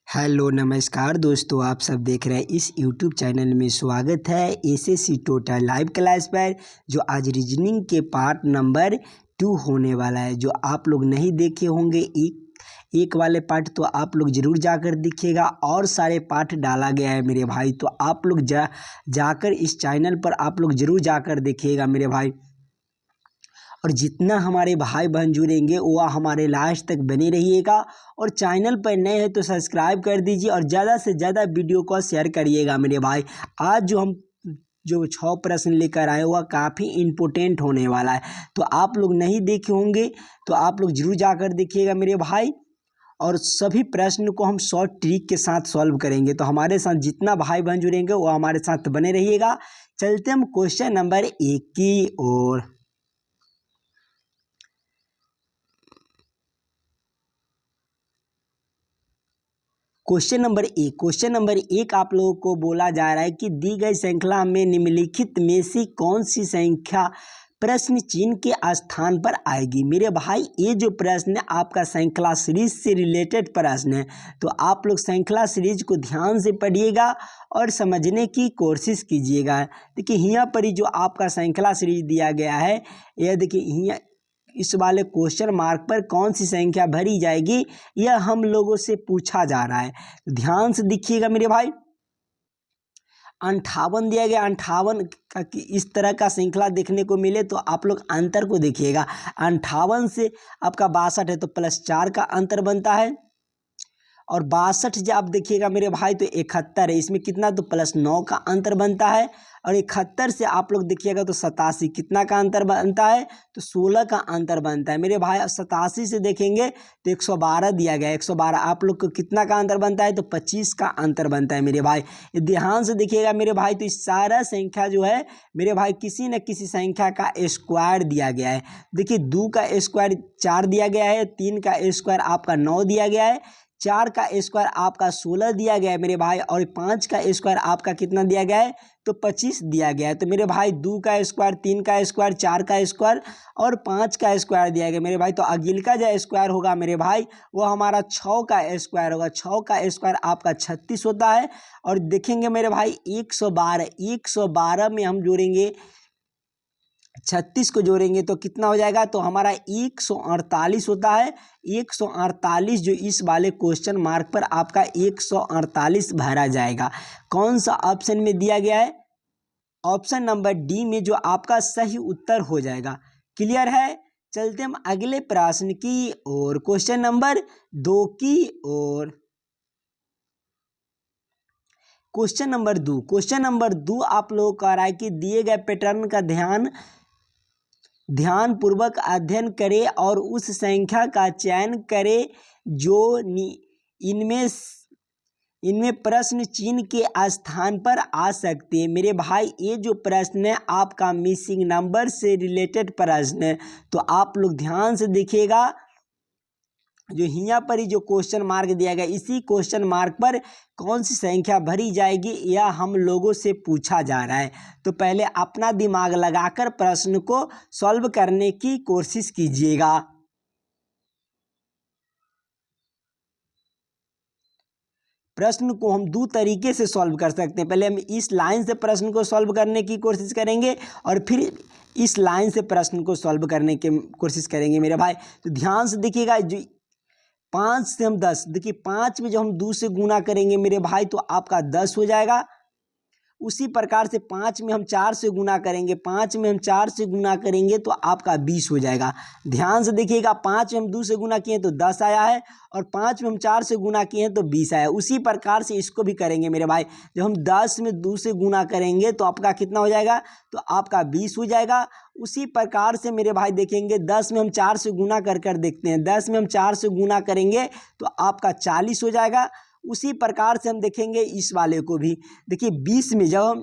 Hello नमस्कार दोस्तों, आप सब देख रहे हैं इस यूट्यूब चैनल में। स्वागत है एसएससी टोटल लाइव क्लास पर, जो आज रीजनिंग के पार्ट नंबर 2 होने वाला है। जो आप लोग नहीं देखे होंगे एक वाले पार्ट, तो आप लोग ज़रूर जाकर देखिएगा। और सारे पार्ट डाला गया है मेरे भाई, तो आप लोग जाकर इस चैनल पर आप लोग ज़रूर जाकर देखिएगा मेरे भाई। और जितना हमारे भाई बहन जुड़ेंगे वो हमारे लास्ट तक बने रहिएगा। और चैनल पर नए हैं तो सब्सक्राइब कर दीजिए और ज़्यादा से ज़्यादा वीडियो को शेयर करिएगा मेरे भाई। आज जो 6 प्रश्न लेकर आए हुआ काफ़ी इम्पोर्टेंट होने वाला है, तो आप लोग नहीं देखे होंगे तो आप लोग जरूर जाकर देखिएगा मेरे भाई। और सभी प्रश्न को हम शॉर्ट ट्रिक के साथ सॉल्व करेंगे, तो हमारे साथ जितना भाई बहन जुड़ेंगे वो हमारे साथ बने रहिएगा। चलते हम क्वेश्चन नंबर 1 की ओर। क्वेश्चन नंबर एक आप लोगों को बोला जा रहा है कि दी गई श्रृंखला में निम्नलिखित में से कौन सी संख्या प्रश्न चिन्ह के स्थान पर आएगी। मेरे भाई ये जो प्रश्न है आपका श्रृंखला सीरीज से रिलेटेड प्रश्न है, तो आप लोग श्रृंखला सीरीज को ध्यान से पढ़िएगा और समझने की कोशिश कीजिएगा। देखिए यहाँ पर ही जो आपका श्रृंखला सीरीज दिया गया है, यह देखिए यहाँ इस वाले क्वेश्चन मार्क पर कौन सी संख्या भरी जाएगी, यह हम लोगों से पूछा जा रहा है। ध्यान से देखिएगा मेरे भाई। 58 दिया गया, 58 का इस तरह का श्रृंखला देखने को मिले तो आप लोग अंतर को देखिएगा। 58 से आपका 62 है तो +4 का अंतर बनता है। और 62 जब आप देखिएगा मेरे भाई तो 71 है, इसमें कितना तो +9 का अंतर बनता है। और 71 से आप लोग देखिएगा तो 87 कितना का अंतर बनता है, तो 16 का अंतर बनता है मेरे भाई। 87 से देखेंगे तो 112 दिया गया है, 112 आप लोग को कितना का अंतर बनता है, तो 25 का अंतर बनता है मेरे भाई। ध्यान से देखिएगा मेरे भाई, तो इस सारा संख्या जो है मेरे भाई किसी न किसी संख्या का स्क्वायर दिया गया है। देखिए 2 का स्क्वायर 4 दिया गया है, 3 का स्क्वायर आपका 9 दिया गया है, 4 का स्क्वायर आपका 16 दिया गया है मेरे भाई, और 5 का स्क्वायर आपका कितना दिया गया है, तो 25 दिया गया है। तो मेरे भाई 2 का स्क्वायर, 3 का स्क्वायर, 4 का स्क्वायर और 5 का स्क्वायर दिया गया मेरे भाई। तो अगिल का जो स्क्वायर होगा मेरे भाई वो हमारा 6 का स्क्वायर होगा। 6 का स्क्वायर आपका 36 होता है। और देखेंगे मेरे भाई 112 में हम जोड़ेंगे 36 को जोड़ेंगे तो कितना हो जाएगा, तो हमारा 148 होता है। 148 जो इस वाले क्वेश्चन मार्क पर आपका 148 भरा जाएगा। कौन सा ऑप्शन में दिया गया है, ऑप्शन नंबर डी में जो आपका सही उत्तर हो जाएगा। क्लियर है। चलते हम अगले प्रश्न की ओर, क्वेश्चन नंबर 2 की ओर। क्वेश्चन नंबर 2 आप लोगों को आ रहा है कि दिए गए पैटर्न का ध्यान पूर्वक अध्ययन करें और उस संख्या का चयन करें जो इनमें प्रश्न चिन्ह के स्थान पर आ सकते हैं। मेरे भाई ये जो प्रश्न है आपका मिसिंग नंबर से रिलेटेड प्रश्न है, तो आप लोग ध्यान से देखिएगा। जो यहाँ पर ही जो क्वेश्चन मार्क दिया गया, इसी क्वेश्चन मार्क पर कौन सी संख्या भरी जाएगी यह हम लोगों से पूछा जा रहा है। तो पहले अपना दिमाग लगाकर प्रश्न को सॉल्व करने की कोशिश कीजिएगा। प्रश्न को हम 2 तरीके से सॉल्व कर सकते हैं। पहले हम इस लाइन से प्रश्न को सॉल्व करने की कोशिश करेंगे और फिर इस लाइन से प्रश्न को सॉल्व करने की कोशिश करेंगे मेरे भाई। तो ध्यान से देखिएगा। जो 5 से हम 10, देखिए 5 में जो हम 2 से गुना करेंगे मेरे भाई तो आपका 10 हो जाएगा। उसी प्रकार से 5 में हम 4 से गुना करेंगे, 5 में हम 4 से गुना करेंगे तो आपका 20 हो जाएगा। ध्यान से देखिएगा, 5 में हम 2 से गुना किए तो 10 आया है, और 5 में हम 4 से गुना किए हैं तो 20 आया है। उसी प्रकार से इसको भी करेंगे मेरे भाई। जब हम 10 में 2 से गुना करेंगे तो आपका कितना हो जाएगा, तो आपका 20 हो जाएगा। उसी प्रकार से मेरे भाई देखेंगे 10 में हम 4 से गुना कर देखते हैं, 10 में हम 4 से गुना करेंगे तो आपका 40 हो जाएगा। उसी प्रकार से हम देखेंगे इस वाले को भी। देखिए 20 में जब हम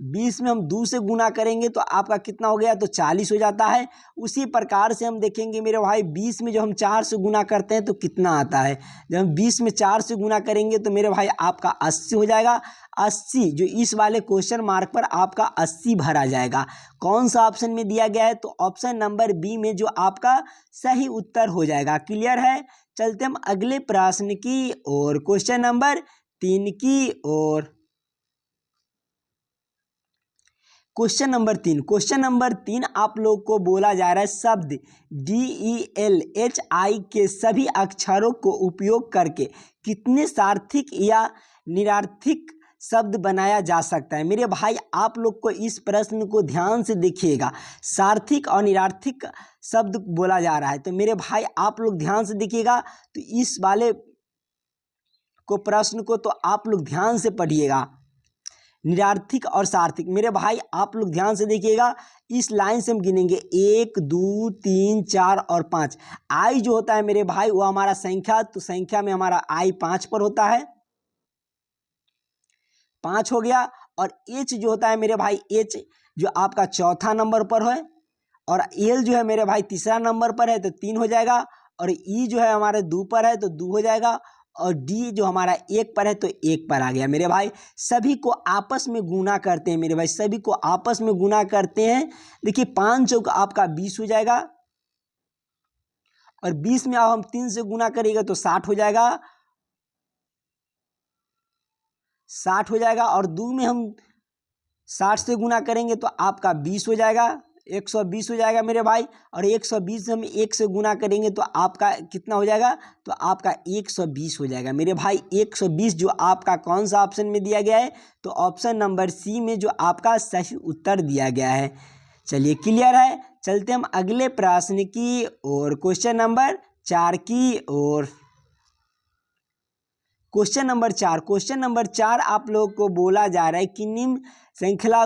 20 में हम 2 से गुना करेंगे तो आपका कितना हो गया, तो 40 हो जाता है। उसी प्रकार से हम देखेंगे मेरे भाई 20 में जो हम 4 से गुना करते हैं तो कितना आता है। जब हम 20 में 4 से गुना करेंगे तो मेरे भाई आपका 80 हो जाएगा। 80 जो इस वाले क्वेश्चन मार्क पर आपका 80 भरा जाएगा। कौन सा ऑप्शन में दिया गया है, तो ऑप्शन नंबर बी में जो आपका सही उत्तर हो जाएगा। क्लियर है। चलते हम अगले प्रश्न की और, क्वेश्चन नंबर 3 की ओर। क्वेश्चन नंबर 3 आप लोग को बोला जा रहा है शब्द DELHI के सभी अक्षरों को उपयोग करके कितने सार्थिक या निरार्थिक शब्द बनाया जा सकता है। मेरे भाई आप लोग को इस प्रश्न को ध्यान से देखिएगा। सार्थिक और निरार्थिक शब्द बोला जा रहा है, तो मेरे भाई आप लोग ध्यान से देखिएगा। तो इस वाले को प्रश्न को तो आप लोग ध्यान से पढ़िएगा। निरार्थिक और सार्थिक, मेरे भाई आप लोग ध्यान से देखिएगा। इस लाइन से हम गिनेंगे 1 2 3 4 और 5। आई जो होता है मेरे भाई वो हमारा संख्या, तो संख्या में हमारा आई 5 पर होता है, 5 हो गया। और एच जो होता है मेरे भाई, एच जो आपका चौथा नंबर पर है, और एल जो है मेरे भाई तीसरा नंबर पर है तो 3 हो जाएगा। और ई जो है हमारे 2 पर है तो 2 हो जाएगा। और डी जो हमारा 1 पर है तो 1 पर आ गया। मेरे भाई सभी को आपस में गुना करते हैं, मेरे भाई सभी को आपस में गुना करते हैं। देखिए 5 चौक आपका 20 हो जाएगा, और 20 में अब हम 3 से गुना करेंगे तो 60 हो जाएगा, 60 हो जाएगा। और 2 में हम 60 से गुना करेंगे तो आपका 20 हो जाएगा, 120 हो जाएगा मेरे भाई। और 120 हम 1 से गुना करेंगे तो आपका कितना हो जाएगा, तो आपका 120 हो जाएगा। मेरे भाई 120 जो आपका कौन सा ऑप्शन में दिया गया है, तो ऑप्शन नंबर सी में जो आपका सही उत्तर दिया गया है। चलिए क्लियर है। चलते हम अगले प्रश्न की और, क्वेश्चन नंबर 4 की ओर। क्वेश्चन नंबर 4 आप लोग को बोला जा रहा है कि निम्न श्रृंखला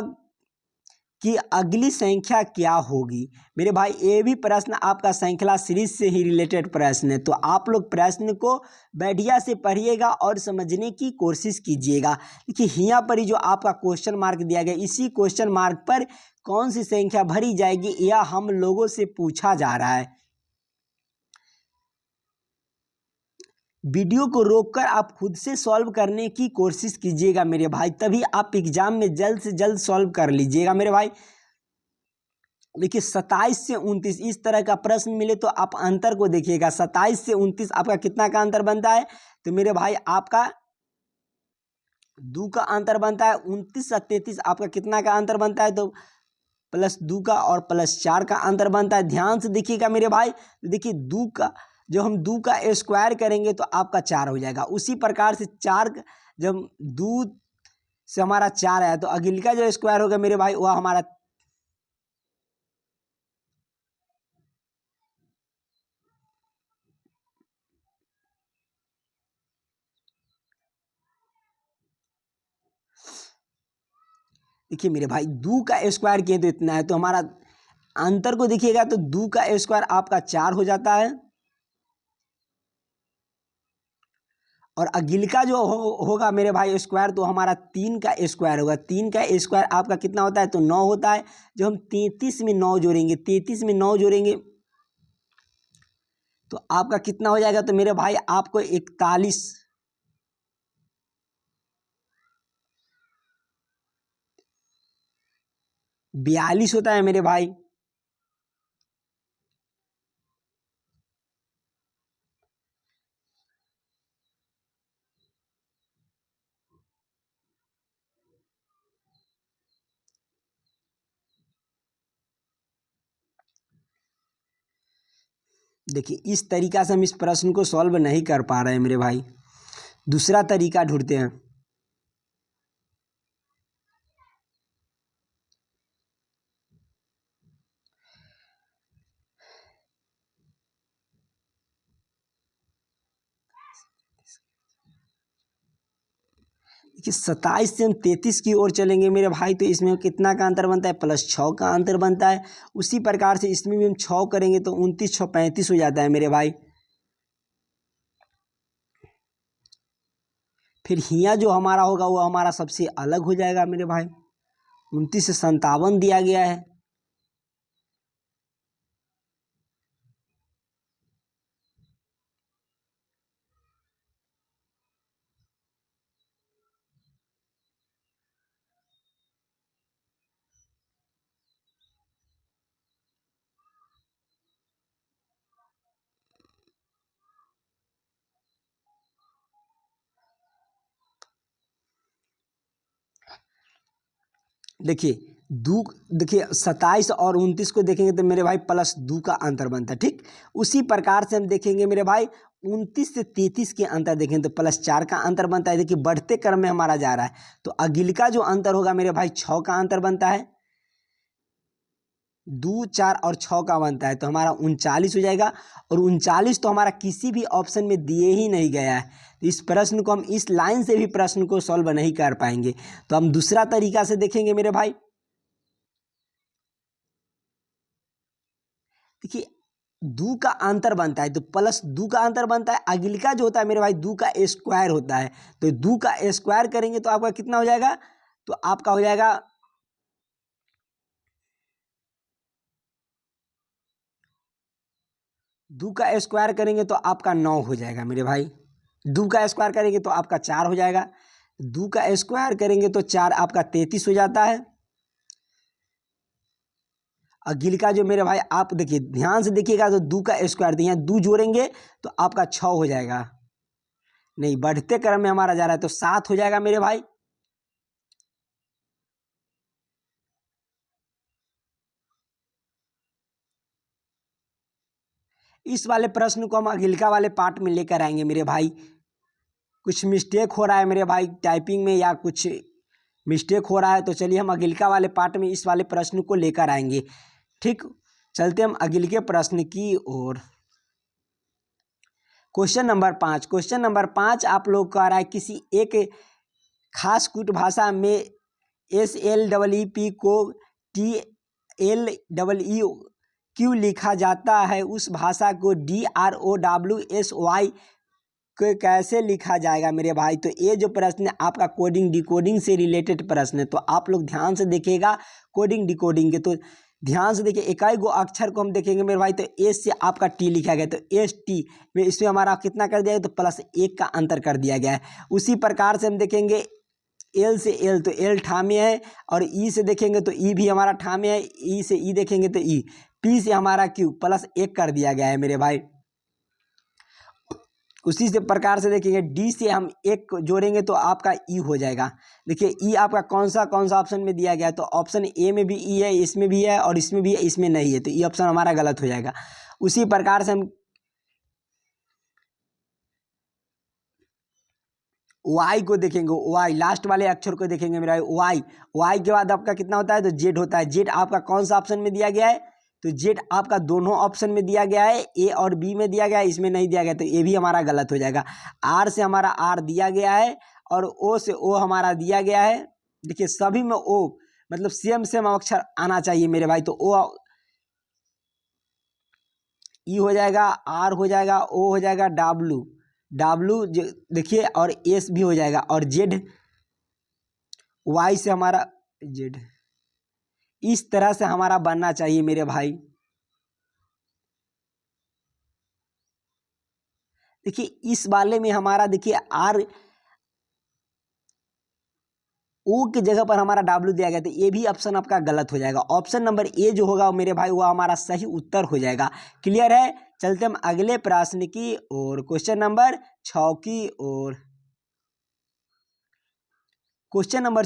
की अगली संख्या क्या होगी। मेरे भाई ये भी प्रश्न आपका श्रृंखला सीरीज से ही रिलेटेड प्रश्न है, तो आप लोग प्रश्न को बढ़िया से पढ़िएगा और समझने की कोशिश कीजिएगा। देखिए यहाँ पर ही जो आपका क्वेश्चन मार्क दिया गया, इसी क्वेश्चन मार्क पर कौन सी संख्या भरी जाएगी यह हम लोगों से पूछा जा रहा है। वीडियो को रोककर आप खुद से सॉल्व करने की कोशिश कीजिएगा मेरे भाई, तभी आप एग्जाम में जल्द से जल्द सॉल्व कर लीजिएगा मेरे भाई। देखिए 27 से 29 इस तरह का प्रश्न मिले तो आप अंतर को देखिएगा। 27 से 29 आपका कितना का अंतर बनता है, तो मेरे भाई आपका 2 का अंतर बनता है। 29 से 33 आपका कितना का अंतर बनता है, तो +2 का और +4 का अंतर बनता है। ध्यान से देखिएगा मेरे भाई। देखिए 2 का जब हम 2 का स्क्वायर करेंगे तो आपका 4 हो जाएगा। उसी प्रकार से 4 जब 2 से हमारा 4 आया तो अगिल का जो स्क्वायर होगा मेरे भाई वह हमारा देखिए मेरे भाई 2 का स्क्वायर किए तो इतना है, तो हमारा अंतर को देखिएगा तो 2 का स्क्वायर आपका 4 हो जाता है। और अगिल का जो होगा मेरे भाई स्क्वायर, तो हमारा 3 का स्क्वायर होगा। 3 का स्क्वायर आपका कितना होता है, तो 9 होता है। जो हम 33 में 9 जोड़ेंगे, 33 में 9 जोड़ेंगे तो आपका कितना हो जाएगा, तो मेरे भाई आपको 41 42 होता है मेरे भाई। देखिए इस तरीका से हम इस प्रश्न को सॉल्व नहीं कर पा रहे हैं मेरे भाई, दूसरा तरीका ढूंढते हैं। देखिए 27 से हम 33 की ओर चलेंगे मेरे भाई, तो इसमें कितना का अंतर बनता है, +6 का अंतर बनता है। उसी प्रकार से इसमें भी हम 6 करेंगे तो 29 6 35 हो जाता है मेरे भाई। फिर हिया जो हमारा होगा वो हमारा सबसे अलग हो जाएगा मेरे भाई, 29 से 57 दिया गया है। देखिए देखिए 27 और 29 को देखेंगे तो मेरे भाई +2 का अंतर बनता है। ठीक उसी प्रकार से हम देखेंगे मेरे भाई 29 से 33 के अंतर देखें तो +4 का अंतर बनता है। देखिए बढ़ते क्रम में हमारा जा रहा है तो अगिल का जो अंतर होगा मेरे भाई 6 का अंतर बनता है। 2, 4 और 6 का बनता है तो हमारा 39 हो जाएगा। और 39 तो हमारा किसी भी ऑप्शन में दिए ही नहीं गया है तो इस प्रश्न को हम इस लाइन से भी प्रश्न को सॉल्व नहीं कर पाएंगे। तो हम दूसरा तरीका से देखेंगे मेरे भाई। देखिए 2 का अंतर बनता है तो +2 का अंतर बनता है। अगिल का जो होता है मेरे भाई 2 का स्क्वायर होता है तो 2 का स्क्वायर करेंगे तो आपका कितना हो जाएगा, तो आपका हो जाएगा 2 का स्क्वायर करेंगे तो आपका 9 हो जाएगा मेरे भाई। 2 का स्क्वायर करेंगे तो आपका 4 हो जाएगा। 2 का स्क्वायर करेंगे तो 4 आपका 33 हो जाता है। अगिल का जो मेरे भाई आप देखिए ध्यान से देखिएगा तो 2 का स्क्वायर यहाँ 2 जोड़ेंगे तो आपका 6 हो जाएगा। नहीं बढ़ते क्रम में हमारा जा रहा है तो 7 हो जाएगा मेरे भाई। इस वाले प्रश्न को हम अगिलका वाले पार्ट में लेकर आएंगे मेरे भाई। कुछ मिस्टेक हो रहा है मेरे भाई टाइपिंग में या कुछ मिस्टेक हो रहा है तो चलिए हम अगिलका वाले पार्ट में इस वाले प्रश्न को लेकर आएंगे। ठीक चलते हम अगिल के प्रश्न की ओर। क्वेश्चन नंबर 5 आप लोग कह रहा है किसी एक खास कूट भाषा में SLEEP को TLEQ लिखा जाता है उस भाषा को DROWSY को कैसे लिखा जाएगा मेरे भाई। तो ये जो प्रश्न है आपका कोडिंग डिकोडिंग से रिलेटेड प्रश्न है तो आप लोग ध्यान से देखिएगा कोडिंग डिकोडिंग के। तो ध्यान से देखिए इकाई गो अक्षर को हम देखेंगे मेरे भाई तो एस से आपका टी लिखा गया तो ST में इसमें हमारा कितना कर दिया गया तो +1 का अंतर कर दिया गया है। उसी प्रकार से हम देखेंगे L से L तो L ठामे है और E से देखेंगे तो E भी हमारा ठामे है। E से E देखेंगे तो E। P से हमारा Q +1 कर दिया गया है मेरे भाई। उसी से प्रकार से देखेंगे D से हम 1 जोड़ेंगे तो आपका E हो जाएगा। देखिए E आपका कौन सा ऑप्शन में दिया गया है तो ऑप्शन A में भी E है, इसमें भी है और इसमें भी है, इसमें नहीं है तो E ऑप्शन हमारा गलत हो जाएगा। उसी प्रकार से हम Y को देखेंगे Y लास्ट वाले अक्षर को देखेंगे मेरा Y के बाद आपका कितना होता है तो Z होता है। Z आपका कौन सा ऑप्शन में दिया गया है तो Z आपका दोनों ऑप्शन में दिया गया है A और B में दिया गया है, इसमें नहीं दिया गया तो ये भी हमारा गलत हो जाएगा। R से हमारा R दिया गया है और O से O हमारा दिया गया है। देखिए सभी में O मतलब सेम अक्षर आना चाहिए मेरे भाई तो O E हो जाएगा, R हो जाएगा, O हो जाएगा, W देखिए और S भी हो जाएगा और Z Y से हमारा Z इस तरह से हमारा बनना चाहिए मेरे भाई। देखिए इस वाले में हमारा देखिए R O की जगह पर हमारा W दिया गया तो ये भी ऑप्शन आपका गलत हो जाएगा। ऑप्शन नंबर A जो होगा मेरे भाई वो हमारा सही उत्तर हो जाएगा। क्लियर है। चलते हम अगले प्रश्न की ओर क्वेश्चन नंबर 6 की ओर। क्वेश्चन नंबर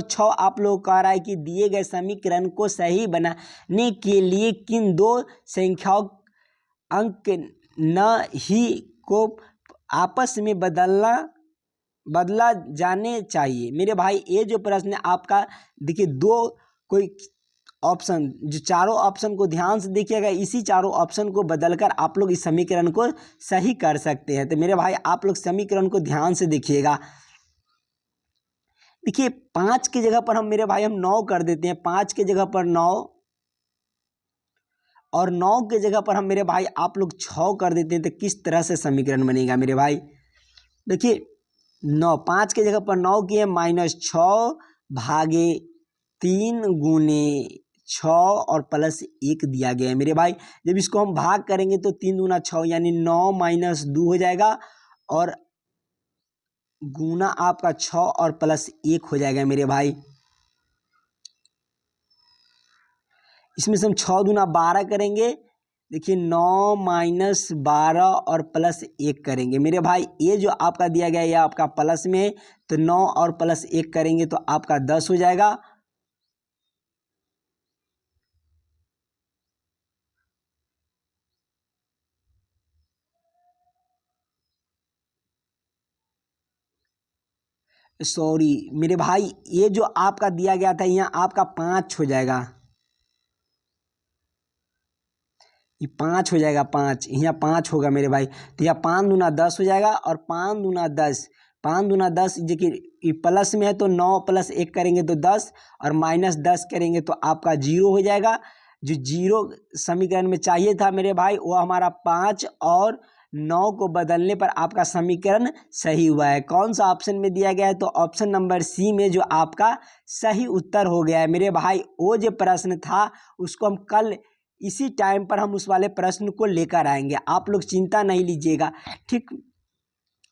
6 आप लोग कह रहा है कि दिए गए समीकरण को सही बनाने के लिए किन दो संख्याओं अंक न ही को आपस में बदला जाने चाहिए। मेरे भाई ये जो प्रश्न है आपका देखिए दो कोई ऑप्शन जो चारों ऑप्शन को ध्यान से देखिएगा इसी चारों ऑप्शन को बदलकर आप लोग इस समीकरण को सही कर सकते हैं। तो मेरे भाई आप लोग समीकरण को ध्यान से देखिएगा। देखिए 5 की जगह पर हम मेरे भाई हम 9 कर देते हैं। 5 की जगह पर 9 और 9 की जगह पर हम मेरे भाई आप लोग 6 कर देते हैं तो किस तरह से समीकरण बनेगा मेरे भाई। देखिए 5 की जगह पर 9 की है -6 भागे 3 गुने 6 और प्लस 1 दिया गया है मेरे भाई। जब इसको हम भाग करेंगे तो 3 दूना 6 यानी 9 माइनस 2 हो जाएगा और गुना आपका 6 और प्लस 1 हो जाएगा मेरे भाई। इसमें से हम 6 दूना 12 करेंगे, देखिए 9 माइनस 12 और प्लस 1 करेंगे मेरे भाई। ये जो आपका दिया गया है ये आपका प्लस में है, तो 9 और प्लस 1 करेंगे तो आपका 10 हो जाएगा। सॉरी मेरे भाई, ये जो आपका दिया गया था यहाँ आपका 5 हो जाएगा, ये 5 हो जाएगा, 5 यहाँ 5 होगा मेरे भाई। तो यहाँ 5 दूना 10 हो जाएगा और 5 दूना 10, 5 दूना 10 देखिए प्लस में है तो 9 प्लस 1 करेंगे तो 10 और माइनस 10 करेंगे तो आपका 0 हो जाएगा। जो 0 समीकरण में चाहिए था मेरे भाई वो हमारा 5 और 9 को बदलने पर आपका समीकरण सही हुआ है। कौन सा ऑप्शन में दिया गया है? तो ऑप्शन नंबर सी में जो आपका सही उत्तर हो गया है मेरे भाई। वो जो प्रश्न था उसको हम कल इसी टाइम पर हम उस वाले प्रश्न को लेकर आएंगे, आप लोग चिंता नहीं लीजिएगा, ठीक।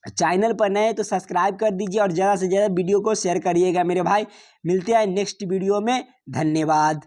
चैनल पर नए तो सब्सक्राइब कर दीजिए और ज़्यादा से ज़्यादा वीडियो को शेयर करिएगा मेरे भाई। मिलते हैं नेक्स्ट वीडियो में, धन्यवाद।